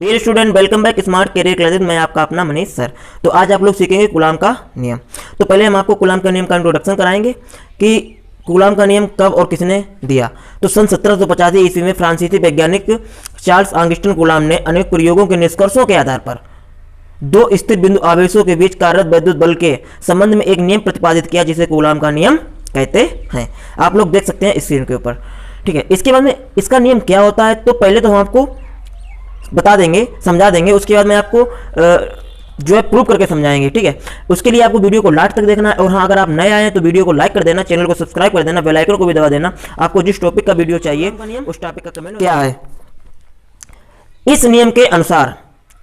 Dear student, welcome back smart career classes. मैं आपका अपना मनीष सर। तो आज आप लोग सीखेंगे कूलाम का नियम। तो पहले हम आपको कूलाम का नियम का इंट्रोडक्शन कराएंगे कि कूलाम का नियम कब और किसने दिया। तो सन 1785 ईस्वी में फ्रांसीसी वैज्ञानिक चार्ल्स ऑगस्टिन कूलाम ने अनेक प्रयोगों के निष्कर्षों के आधार पर दो स्थिर बिंदु आवेशों के बीच कार्यरत वैद्युत बल के संबंध में एक नियम प्रतिपादित किया, जिसे कूलाम का नियम कहते हैं। आप लोग देख सकते हैं स्क्रीन के ऊपर। ठीक है, इसके बाद में इसका नियम क्या होता है, तो पहले तो हम आपको बता देंगे, समझा देंगे, उसके बाद में आपको जो है प्रूव करके समझाएंगे। ठीक है, उसके लिए आपको वीडियो को लास्ट तक देखना है। और हाँ, अगर आप नए आए हैं तो वीडियो को लाइक कर देना, चैनल को सब्सक्राइब कर देना, बेल आइकन को भी दबा देना। आपको जिस टॉपिक का वीडियो चाहिए उस टॉपिक का कमेंट क्या है। इस नियम के अनुसार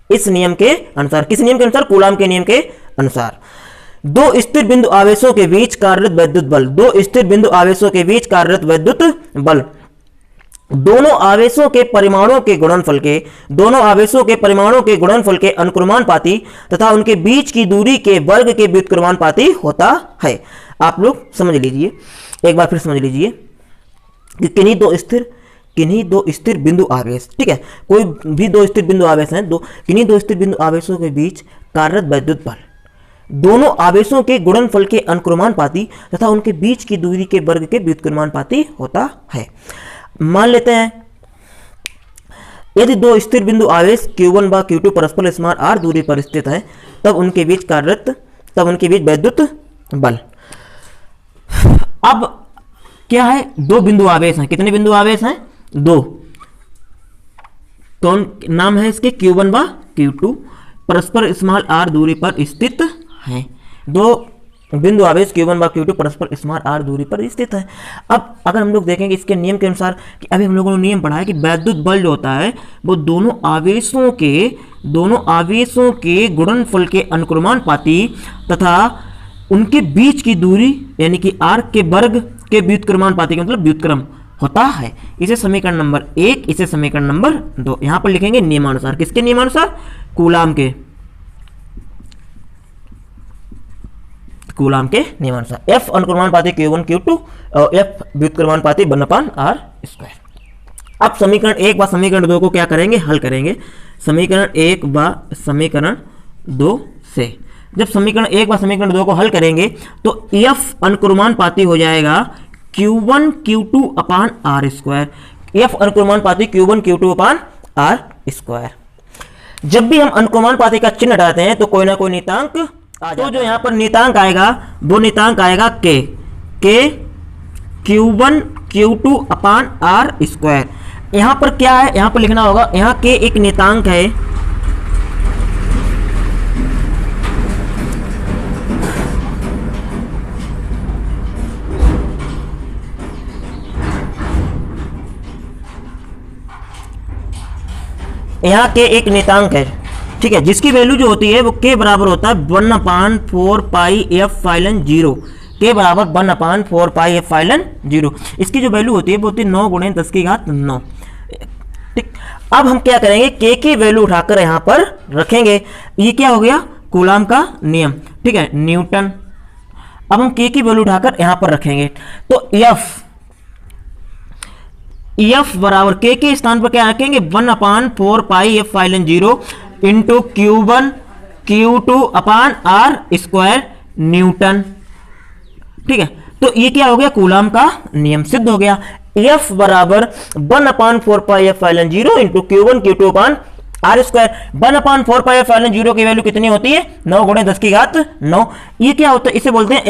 किस नियम के अनुसार? कूलाम के नियम के अनुसार दो स्थिर बिंदु आवेशों के बीच कार्यरत वैद्युत बल, दोनों आवेशों के परिमाणों के गुणनफल के अनुक्रमानुपाती तथा उनके बीच की दूरी के वर्ग के व्युत्क्रमानुपाती होता है। आप लोग समझ लीजिए, एक बार फिर समझ लीजिए कि किन्हीं दो स्थिर बिंदु आवेश, ठीक है, कोई भी दो स्थिर बिंदु आवेश हैं, किन्हीं दो स्थिर बिंदु आवेशों के बीच कार्यरत वैद्युत बल दोनों आवेशों के गुणनफल के अनुक्रमानुपाती तथा उनके बीच की दूरी के वर्ग के व्युत्क्रमानुपाती होता है। मान लेते हैं यदि दो स्थिर बिंदु आवेश Q1 व Q2 परस्पर समान r दूरी पर स्थित है, तब उनके बीच वैद्युत बल। अब क्या है, दो बिंदु आवेश हैं। कितने बिंदु आवेश हैं? दो। कौन नाम है इसके? Q1 व Q2 परस्पर r दूरी पर स्थित हैं। दो बिंदु आवेश Q1 व Q2 परस्पर r दूरी पर स्थित है। अब अगर हम लोग देखेंगे इसके नियम के अनुसार कि अभी हम लोगों ने नियम पढ़ा है कि वैद्युत बल जो होता है वो दोनों आवेशों के गुणनफल के अनुक्रमानुपाती तथा उनके बीच की दूरी यानी कि r के वर्ग के व्युत्क्रमानुपाती, मतलब व्युत्क्रम होता है। इसे समीकरण नंबर 1, इसे समीकरण नंबर 2 यहां पर लिखेंगे नियमानुसार। किसके नियमानुसार? कूलाम के नियमानुसार। F अनुक्रमानुपाती Q1 Q2 और F व्युत्क्रमानुपाती 1/r²। अब समीकरण 1 व समीकरण 2 को क्या करेंगे? हल करेंगे। समीकरण 1 व समीकरण 2 से जब समीकरण 1 व समीकरण 2 को हल करेंगे तो F अनुक्रमानुपाती हो जाएगा Q1 Q2/r²। F अनुक्रमानुपाती Q1 Q2/r²। जब भी हम अनुक्रमानुपाती का चिन्ह हटाते हैं तो कोई ना कोई नियतांक तो जो यहाँ पर नियतांक आएगा वो नियतांक आएगा K Q1 Q2/r²। यहाँ पर क्या है, यहाँ पर लिखना होगा, यहाँ K एक नियतांक है, यहाँ K एक नियतांक है, ठीक है, जिसकी वैल्यू जो होती है वो K बराबर होता है 1/4πf∼0। K बराबर 1/4πf∼0। इसकी जो वैल्यू होती है वो होती है 9 × 10⁹ ठीक। अब हम क्या करेंगे, K की वैल्यू उठाकर यहाँ पर रखेंगे। ये क्या हो गया? कूलाम का नियम, ठीक है, न्यूटन। अब हम K की वैल्यू उठाकर यहाँ पर रखेंगे तो F बराबर K के स्थान पर क्या रखेंगे? 1/4πf∼0 into Q1 Q2/r² Newton. ठीक है, तो ये क्या हो गया? कूलाम का नियम सिद्ध हो गया। F बराबर 1/4πf∼0 into Q1 Q2/r²। 1/4πf∼0 की वैल्यू कितनी होती है? 9 × 10⁹ ये क्या होता है? इसे बोलते हैं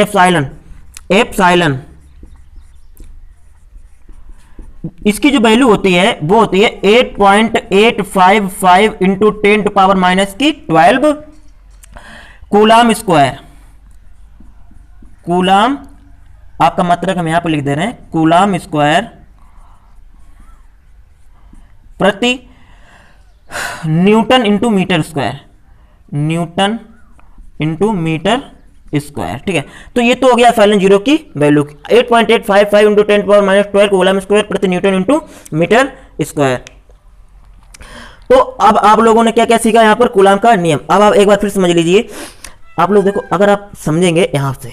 एप्सिलॉन। इसकी जो वैल्यू होती है वो होती है 8.855 इंटू 10⁻⁻12 कूलाम स्क्वायर। कूलाम आपका मतलब हम यहां पर लिख दे रहे हैं, कूलाम स्क्वायर प्रति newton into metre square, newton into metre square. ठीक है, तो ये तो हो गया एप्सिलॉन0 की वैल्यू 8.855 इंटू 10⁻⁻12 कूलाम स्क्वायर प्रति न्यूटन इंटू मीटर स्क्वायर। तो अब आप लोगों ने क्या क्या सीखा यहाँ पर? कूलाम का नियम। अब आप एक बार फिर समझ लीजिए। आप लोग देखो, अगर आप समझेंगे यहाँ से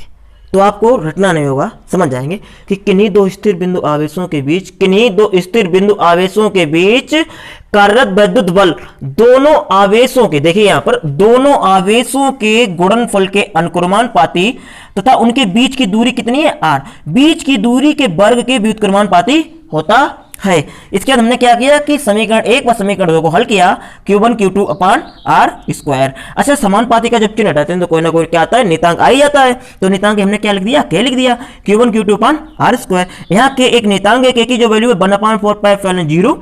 तो आपको रटना नहीं होगा, समझ जाएंगे कि किन्हीं दो स्थिर बिंदु आवेशों के बीच, किन्हीं दो स्थिर बिंदु आवेशों के बीच कार्यरत वैद्युत बल दोनों आवेशों के, देखिए यहां पर दोनों आवेशों के गुणनफल के अनुक्रमानुपाती तथा उनके बीच की दूरी कितनी है, r, बीच की दूरी के वर्ग के व्युत्क्रमानुपाती होता है। इसके बाद हमने क्या किया कि समीकरण 1 व समीकरण 2 को हल किया, Q1 Q2 अपान R स्क्वायर। अच्छा, समानुपाती का जब चिन्ह हटाते हैं तो कोई ना कोई क्या आता है, नियतांक आ ही जाता है। तो नियतांक हमने क्या लिख दिया, K लिख दिया, Q1 Q2 अपान R स्क्वायर। यहाँ K एक नियतांक है, K की जो वैल्यू है 1/4π0,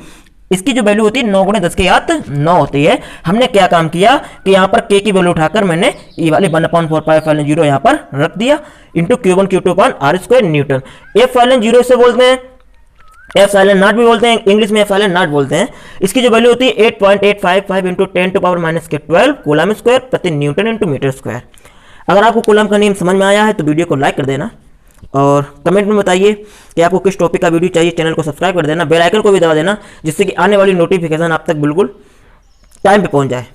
इसकी जो वैल्यू होती है 9 × 10 की घात 9 होती है। हमने क्या काम किया कि यहाँ पर K की वैल्यू उठाकर मैंने ये वाली 1/4π0 यहाँ पर रख दिया, इंटू Q1 Q2 अपान R स्क्वायर न्यूटन। F0 से बोलते हैं, F0 भी बोलते हैं, इंग्लिश में F0 बोलते हैं। इसकी जो वैल्यू होती है 8.855 इंटू 10⁻⁻12 कूलम स्क्वायर प्रति न्यूटन इंटू मीटर स्क्वायर। अगर आपको कूलम का नियम समझ में आया है तो वीडियो को लाइक कर देना और कमेंट में बताइए कि आपको किस टॉपिक का वीडियो चाहिए। चैनल को सब्सक्राइब कर देना, बेल आइकन को भी दबा देना, जिससे कि आने वाली नोटिफिकेशन आप तक बिल्कुल टाइम पे पहुंच जाए।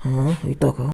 हाँ, ये तो